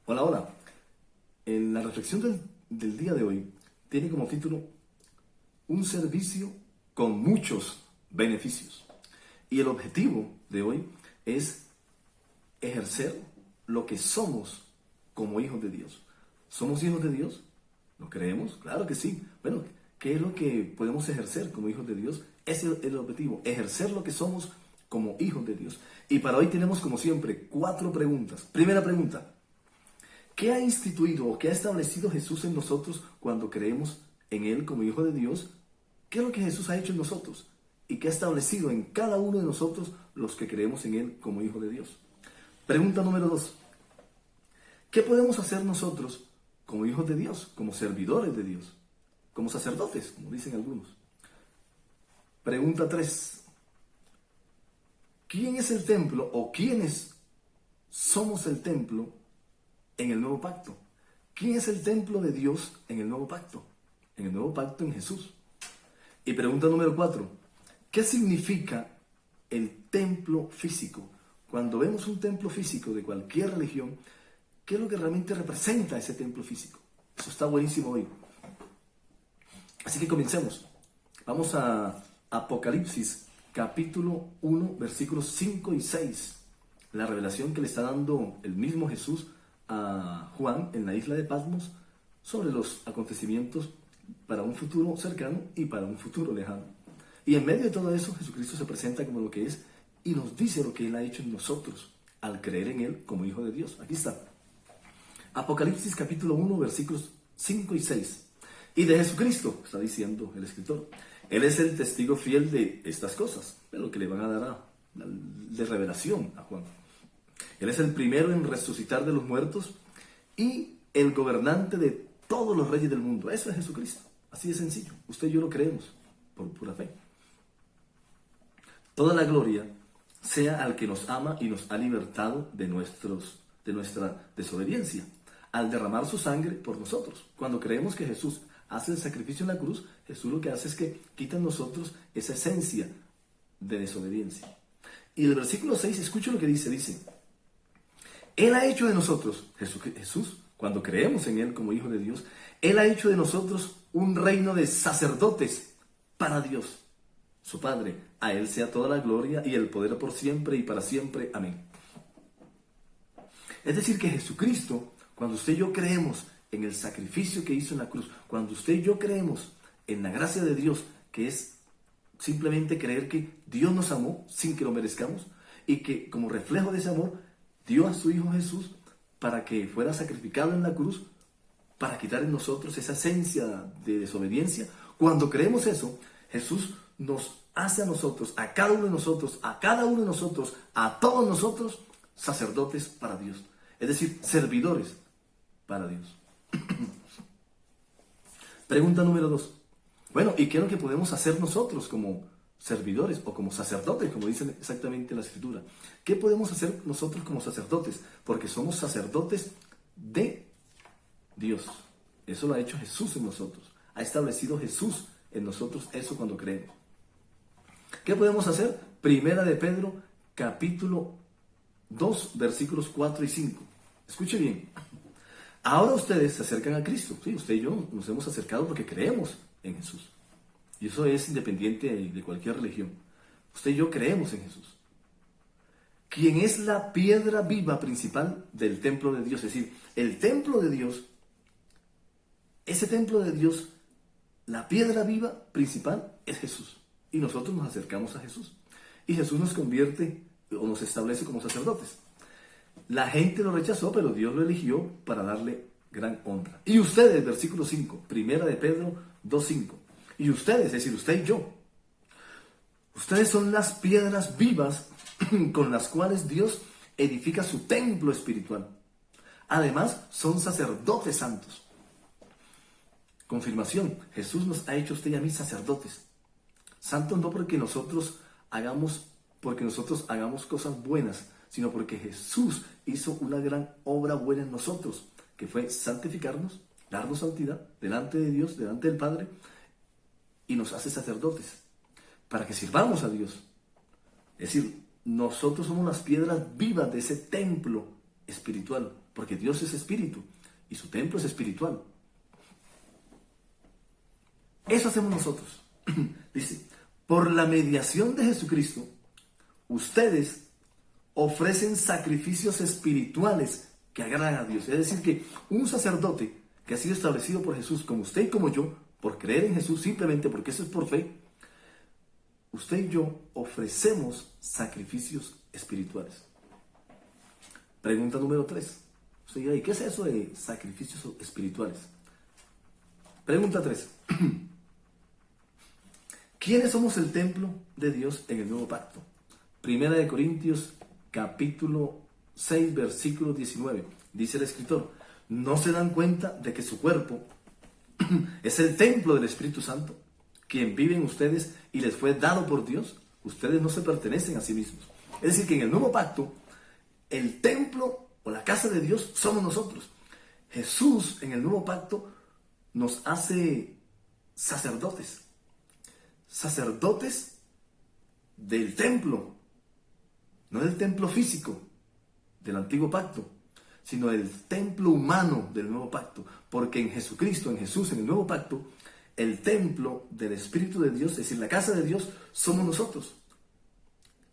Hola, hola. En la reflexión del día de hoy tiene como título un servicio con muchos beneficios. Y el objetivo de hoy es ejercer lo que somos como hijos de Dios. ¿Somos hijos de Dios? ¿Lo creemos? Claro que sí. Bueno, ¿qué es lo que podemos ejercer como hijos de Dios? Ese es el objetivo, ejercer lo que somos como hijos de Dios. Y para hoy tenemos, como siempre, 4 preguntas. Primera pregunta: ¿qué ha instituido o qué ha establecido Jesús en nosotros cuando creemos en Él como Hijo de Dios? ¿Qué es lo que Jesús ha hecho en nosotros? ¿Y qué ha establecido en cada uno de nosotros los que creemos en Él como Hijo de Dios? Pregunta número 2. ¿Qué podemos hacer nosotros como hijos de Dios, como servidores de Dios, como sacerdotes, como dicen algunos? Pregunta 3. ¿Quién es el templo o quiénes somos el templo en el nuevo pacto? ¿Quién es el templo de Dios en el nuevo pacto? En el nuevo pacto en Jesús. Y pregunta número 4. ¿Qué significa el templo físico? Cuando vemos un templo físico de cualquier religión, ¿qué es lo que realmente representa ese templo físico? Eso está buenísimo hoy. Así que comencemos. Vamos a Apocalipsis, capítulo 1, versículos 5 y 6. La revelación que le está dando el mismo Jesús a Juan en la isla de Patmos sobre los acontecimientos para un futuro cercano y para un futuro lejano. Y en medio de todo eso, Jesucristo se presenta como lo que es y nos dice lo que Él ha hecho en nosotros al creer en Él como Hijo de Dios. Aquí está. Apocalipsis capítulo 1, versículos 5 y 6. Y de Jesucristo, está diciendo el escritor, Él es el testigo fiel de estas cosas, de lo que le van a dar de revelación a Juan. Él es el primero en resucitar de los muertos y el gobernante de todos los reyes del mundo. Eso es Jesucristo. Así de sencillo. Usted y yo lo creemos por pura fe. Toda la gloria sea al que nos ama y nos ha libertado de nuestra desobediencia, al derramar su sangre por nosotros. Cuando creemos que Jesús hace el sacrificio en la cruz, Jesús lo que hace es que quita en nosotros esa esencia de desobediencia. Y el versículo 6, escucha lo que dice, Él ha hecho de nosotros, Jesús, cuando creemos en Él como Hijo de Dios, Él ha hecho de nosotros un reino de sacerdotes para Dios, su Padre. A Él sea toda la gloria y el poder por siempre y para siempre. Amén. Es decir, que Jesucristo, cuando usted y yo creemos en el sacrificio que hizo en la cruz, cuando usted y yo creemos en la gracia de Dios, que es simplemente creer que Dios nos amó sin que lo merezcamos y que como reflejo de ese amor dio a su Hijo Jesús para que fuera sacrificado en la cruz, para quitar en nosotros esa esencia de desobediencia. Cuando creemos eso, Jesús nos hace a nosotros, a cada uno de nosotros, a cada uno de nosotros, a todos nosotros, sacerdotes para Dios. Es decir, servidores para Dios. Pregunta número 2. Bueno, ¿y qué es lo que podemos hacer nosotros como servidores o como sacerdotes, como dice exactamente la Escritura? ¿Qué podemos hacer nosotros como sacerdotes? Porque somos sacerdotes de Dios. Eso lo ha hecho Jesús en nosotros. Ha establecido Jesús en nosotros eso cuando creemos. ¿Qué podemos hacer? Primera de Pedro, capítulo 2, versículos 4 y 5. Escuche bien. Ahora ustedes se acercan a Cristo. Sí, usted y yo nos hemos acercado porque creemos en Jesús. Y eso es independiente de cualquier religión. Usted y yo creemos en Jesús, quien es la piedra viva principal del templo de Dios. Es decir, el templo de Dios, ese templo de Dios, la piedra viva principal es Jesús. Y nosotros nos acercamos a Jesús. Y Jesús nos convierte o nos establece como sacerdotes. La gente lo rechazó, pero Dios lo eligió para darle gran honra. Y ustedes, versículo 5, primera de Pedro 2:5. Y ustedes, es decir, usted y yo, ustedes son las piedras vivas con las cuales Dios edifica su templo espiritual. Además, son sacerdotes santos. Confirmación, Jesús nos ha hecho a usted y a mí sacerdotes. Santos no porque nosotros hagamos cosas buenas, sino porque Jesús hizo una gran obra buena en nosotros, que fue santificarnos, darnos santidad delante de Dios, delante del Padre, y nos hace sacerdotes para que sirvamos a Dios. Es decir, nosotros somos las piedras vivas de ese templo espiritual, porque Dios es espíritu y su templo es espiritual. Eso hacemos nosotros. Dice, por la mediación de Jesucristo, ustedes ofrecen sacrificios espirituales que agradan a Dios. Es decir, que un sacerdote que ha sido establecido por Jesús, como usted y como yo, por creer en Jesús, simplemente porque eso es por fe, usted y yo ofrecemos sacrificios espirituales. Pregunta número 3. Usted dirá, ¿y qué es eso de sacrificios espirituales? Pregunta 3. ¿Quiénes somos el templo de Dios en el nuevo pacto? Primera de Corintios, capítulo 6, versículo 19. Dice el escritor, ¿no se dan cuenta de que su cuerpo es el templo del Espíritu Santo, quien vive en ustedes y les fue dado por Dios? Ustedes no se pertenecen a sí mismos. Es decir, que en el nuevo pacto, el templo o la casa de Dios somos nosotros. Jesús en el nuevo pacto nos hace sacerdotes. Sacerdotes del templo, no del templo físico del antiguo pacto, sino del templo humano del nuevo pacto, porque en Jesucristo, en Jesús, en el nuevo pacto, el templo del Espíritu de Dios, es decir, la casa de Dios, somos nosotros.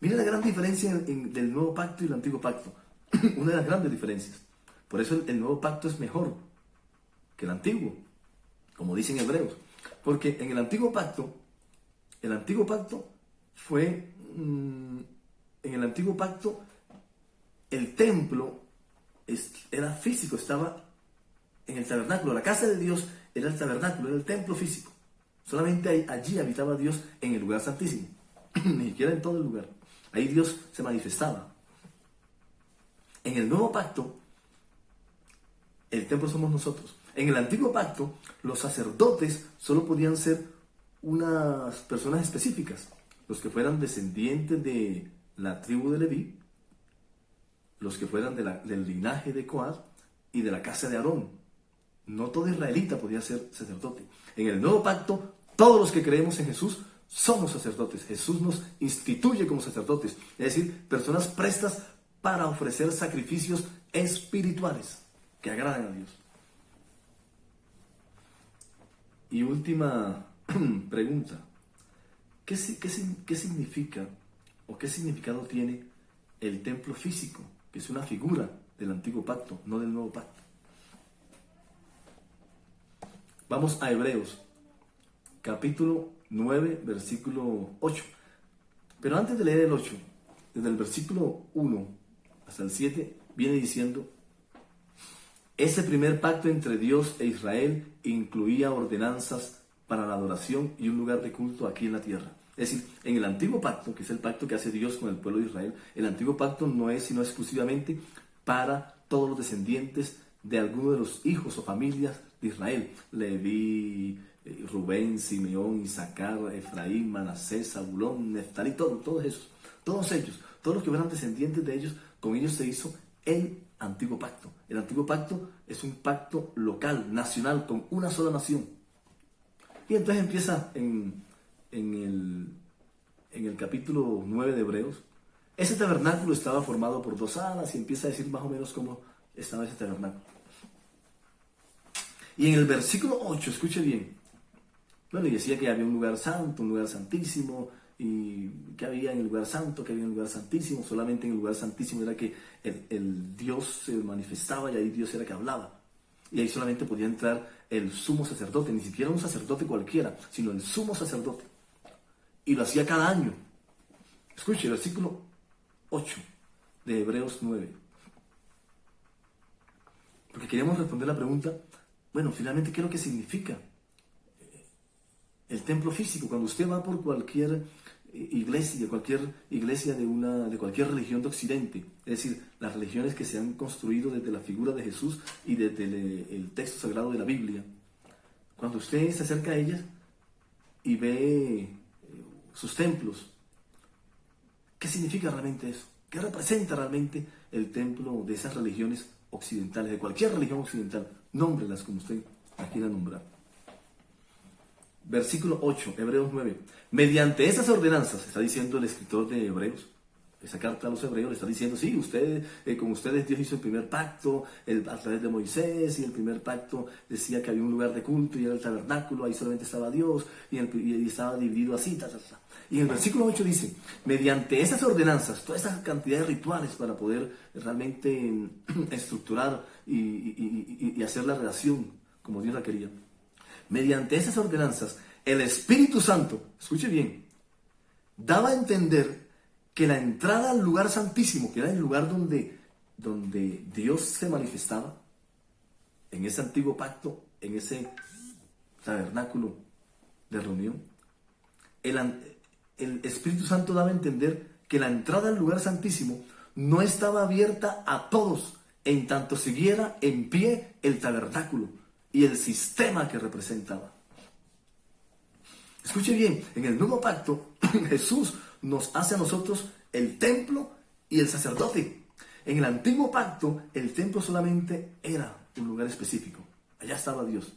Mira la gran diferencia del nuevo pacto y el antiguo pacto, una de las grandes diferencias. Por eso el nuevo pacto es mejor que el antiguo, como dicen Hebreos, porque en el antiguo pacto fue, en el antiguo pacto, el templo era físico, estaba en el tabernáculo. La casa de Dios era el tabernáculo, era el templo físico. Solamente allí habitaba Dios en el lugar santísimo, ni siquiera en todo el lugar. Ahí Dios se manifestaba. En el nuevo pacto, el templo somos nosotros. En el antiguo pacto, los sacerdotes solo podían ser unas personas específicas, los que fueran descendientes de la tribu de Leví, los que fueran del linaje de Coat y de la casa de Aarón. No todo israelita podía ser sacerdote. En el nuevo pacto, todos los que creemos en Jesús somos sacerdotes. Jesús nos instituye como sacerdotes, es decir, personas prestas para ofrecer sacrificios espirituales que agradan a Dios. Y última pregunta, ¿qué significa o qué significado tiene el templo físico, que es una figura del antiguo pacto, no del nuevo pacto? Vamos a Hebreos, capítulo 9, versículo 8. Pero antes de leer el 8, desde el versículo 1 hasta el 7, viene diciendo, ese primer pacto entre Dios e Israel incluía ordenanzas para la adoración y un lugar de culto aquí en la tierra. Es decir, en el antiguo pacto, que es el pacto que hace Dios con el pueblo de Israel, el antiguo pacto no es sino exclusivamente para todos los descendientes de alguno de los hijos o familias de Israel. Leví, Rubén, Simeón, Isaacar, Efraín, Manasés, Zabulón, Neftalí, todos ellos, todos los que fueran descendientes de ellos, con ellos se hizo el antiguo pacto. El antiguo pacto es un pacto local, nacional, con una sola nación. Y entonces empieza en el capítulo 9 de Hebreos. Ese tabernáculo estaba formado por 2 alas y empieza a decir más o menos cómo estaba ese tabernáculo. Y en el versículo 8, escuche bien, bueno, y decía que había un lugar santo, un lugar santísimo, y que había en el lugar santo, que había en el lugar santísimo. Solamente en el lugar santísimo era que el Dios se manifestaba y ahí Dios era que hablaba. Y ahí solamente podía entrar el sumo sacerdote, ni siquiera un sacerdote cualquiera, sino el sumo sacerdote. Y lo hacía cada año. Escuche, el versículo 8 de Hebreos 9. Porque queríamos responder la pregunta, bueno, finalmente, ¿qué es lo que significa el templo físico? Cuando usted va por cualquier iglesia de cualquier religión de Occidente, es decir, las religiones que se han construido desde la figura de Jesús y desde el texto sagrado de la Biblia, cuando usted se acerca a ellas y ve sus templos, ¿qué significa realmente eso? ¿Qué representa realmente el templo de esas religiones occidentales, de cualquier religión occidental? Nómbrelas como usted las quiera nombrar. Versículo 8, Hebreos 9. Mediante esas ordenanzas, está diciendo el escritor de Hebreos, Esa carta a los hebreos le está diciendo, sí, ustedes, con ustedes Dios hizo el primer pacto a través de Moisés, y el primer pacto decía que había un lugar de culto y era el tabernáculo, ahí solamente estaba Dios, y estaba dividido así, ta, ta, ta. Y en el versículo 8 dice, mediante esas ordenanzas, toda esa cantidad de rituales para poder realmente estructurar y hacer la relación como Dios la quería, mediante esas ordenanzas, el Espíritu Santo, escuche bien, daba a entender que la entrada al lugar santísimo, que era el lugar donde Dios se manifestaba, en ese antiguo pacto, en ese tabernáculo de reunión, el Espíritu Santo daba a entender que la entrada al lugar santísimo no estaba abierta a todos, en tanto siguiera en pie el tabernáculo y el sistema que representaba. Escuche bien, en el nuevo pacto Jesús nos hace a nosotros el templo y el sacerdote. En el antiguo pacto el templo solamente era un lugar específico. Allá estaba Dios.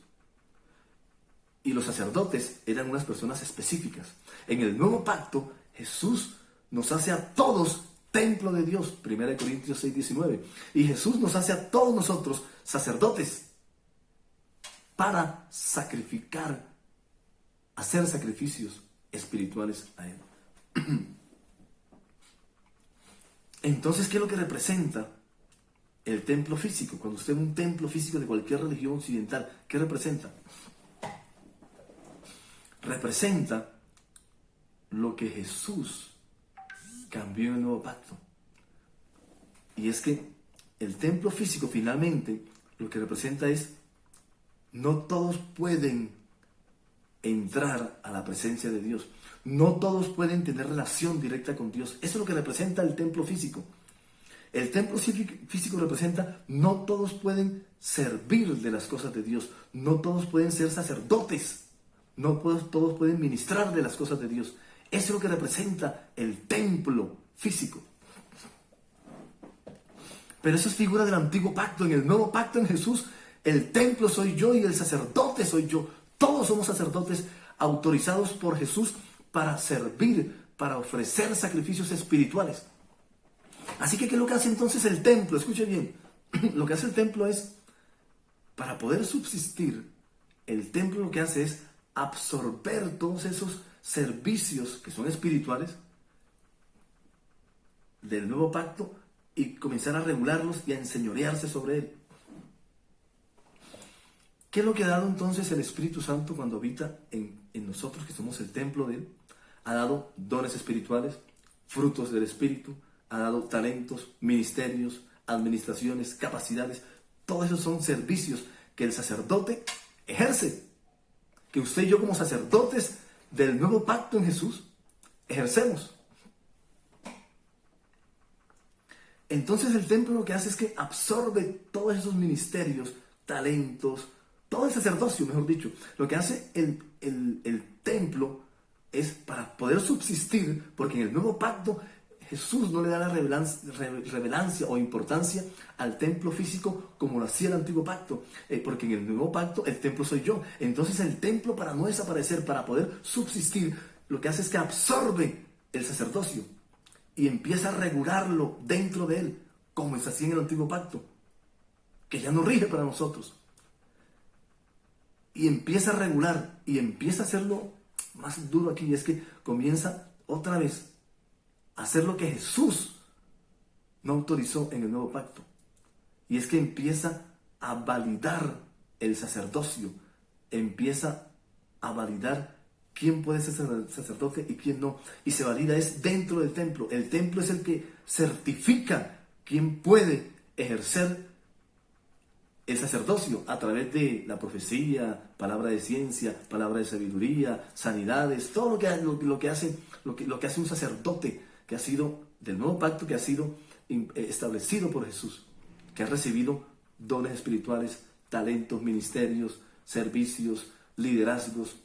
Y los sacerdotes eran unas personas específicas. En el nuevo pacto Jesús nos hace a todos templo de Dios. 1 Corintios 6:19. Y Jesús nos hace a todos nosotros sacerdotes para sacrificar, hacer sacrificios espirituales a Él. Entonces, ¿qué es lo que representa el templo físico? Cuando usted ve un templo físico de cualquier religión occidental, ¿qué representa? Representa lo que Jesús cambió en el nuevo pacto. Y es que el templo físico finalmente lo que representa es, no todos pueden entrar a la presencia de Dios. No todos pueden tener relación directa con Dios. Eso es lo que representa el templo físico. El templo físico representa, no todos pueden servir de las cosas de Dios. No todos pueden ser sacerdotes. No todos pueden ministrar de las cosas de Dios. Eso es lo que representa el templo físico. Pero eso es figura del antiguo pacto. En el nuevo pacto en Jesús, el templo soy yo y el sacerdote soy yo. Todos somos sacerdotes autorizados por Jesús para servir, para ofrecer sacrificios espirituales. Así que, ¿qué es lo que hace entonces el templo? Escuche bien. Lo que hace el templo es, para poder subsistir, el templo lo que hace es absorber todos esos servicios que son espirituales del nuevo pacto y comenzar a regularlos y a enseñorearse sobre él. ¿Qué es lo que ha dado entonces el Espíritu Santo cuando habita en nosotros, que somos el templo de Él? Ha dado dones espirituales, frutos del Espíritu, ha dado talentos, ministerios, administraciones, capacidades. Todos esos son servicios que el sacerdote ejerce, que usted y yo como sacerdotes del nuevo pacto en Jesús ejercemos. Entonces el templo lo que hace es que absorbe todos esos ministerios, talentos, todo el sacerdocio, mejor dicho. Lo que hace el templo es para poder subsistir, porque en el nuevo pacto Jesús no le da la relevancia o importancia al templo físico como lo hacía el antiguo pacto, porque en el nuevo pacto el templo soy yo. Entonces el templo, para no desaparecer, para poder subsistir, lo que hace es que absorbe el sacerdocio y empieza a regularlo dentro de él, como es así en el antiguo pacto, que ya no rige para nosotros. Y empieza a regular y empieza a hacerlo más duro aquí, y es que comienza otra vez a hacer lo que Jesús no autorizó en el nuevo pacto. Y es que empieza a validar el sacerdocio, empieza a validar quién puede ser sacerdote y quién no. Y se valida es dentro del templo. El templo es el que certifica quién puede ejercer el sacerdocio a través de la profecía, palabra de ciencia, palabra de sabiduría, sanidades, todo lo que hace un sacerdote que ha sido del nuevo pacto, que ha sido establecido por Jesús, que ha recibido dones espirituales, talentos, ministerios, servicios, liderazgos,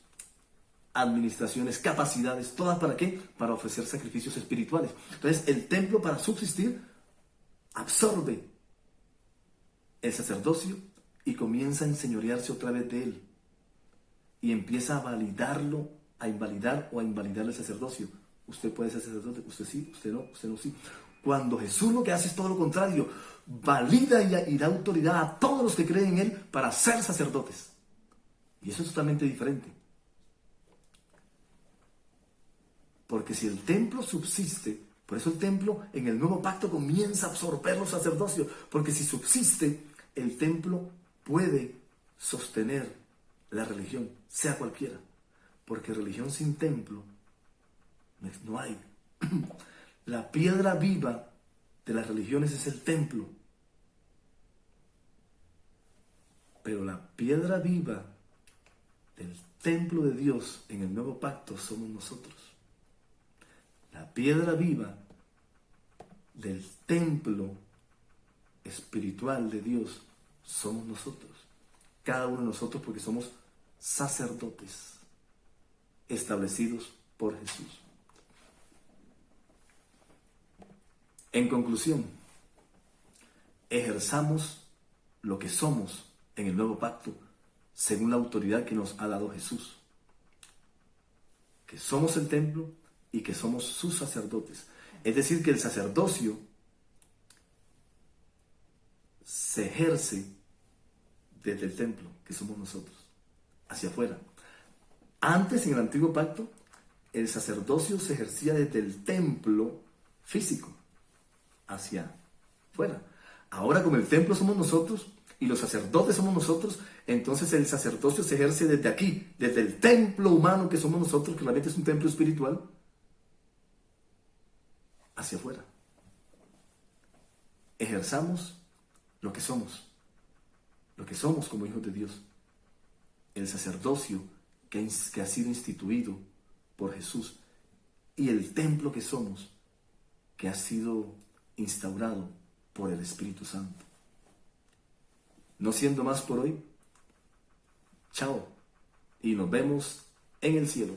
administraciones, capacidades, todas ¿para qué? Para ofrecer sacrificios espirituales. Entonces el templo, para subsistir, absorbe el sacerdocio y comienza a enseñorearse otra vez de él y empieza a validarlo, a invalidar o a invalidar el sacerdocio Usted puede ser sacerdote, usted sí, usted no sí. Cuando Jesús lo que hace es todo lo contrario, valida y da autoridad a todos los que creen en Él para ser sacerdotes. Y eso es totalmente diferente. Porque si el templo subsiste, por eso el templo en el nuevo pacto comienza a absorber los sacerdocios, porque si subsiste, el templo puede sostener la religión, sea cualquiera. Porque religión sin templo no hay. La piedra viva de las religiones es el templo. Pero la piedra viva del templo de Dios en el nuevo pacto somos nosotros. La piedra viva del templo espiritual de Dios somos nosotros. Cada uno de nosotros, porque somos sacerdotes establecidos por Jesús. En conclusión, ejerzamos lo que somos en el nuevo pacto según la autoridad que nos ha dado Jesús. Que somos el templo y que somos sus sacerdotes. Es decir, que el sacerdocio se ejerce desde el templo, que somos nosotros, hacia afuera. Antes, en el antiguo pacto, el sacerdocio se ejercía desde el templo físico, hacia afuera. Ahora, como el templo somos nosotros y los sacerdotes somos nosotros, entonces el sacerdocio se ejerce desde aquí, desde el templo humano que somos nosotros, que realmente es un templo espiritual, hacia afuera. Ejerzamos lo que somos como hijos de Dios. El sacerdocio que ha sido instituido por Jesús y el templo que somos, que ha sido instaurado por el Espíritu Santo. No siendo más por hoy, chao y nos vemos en el cielo.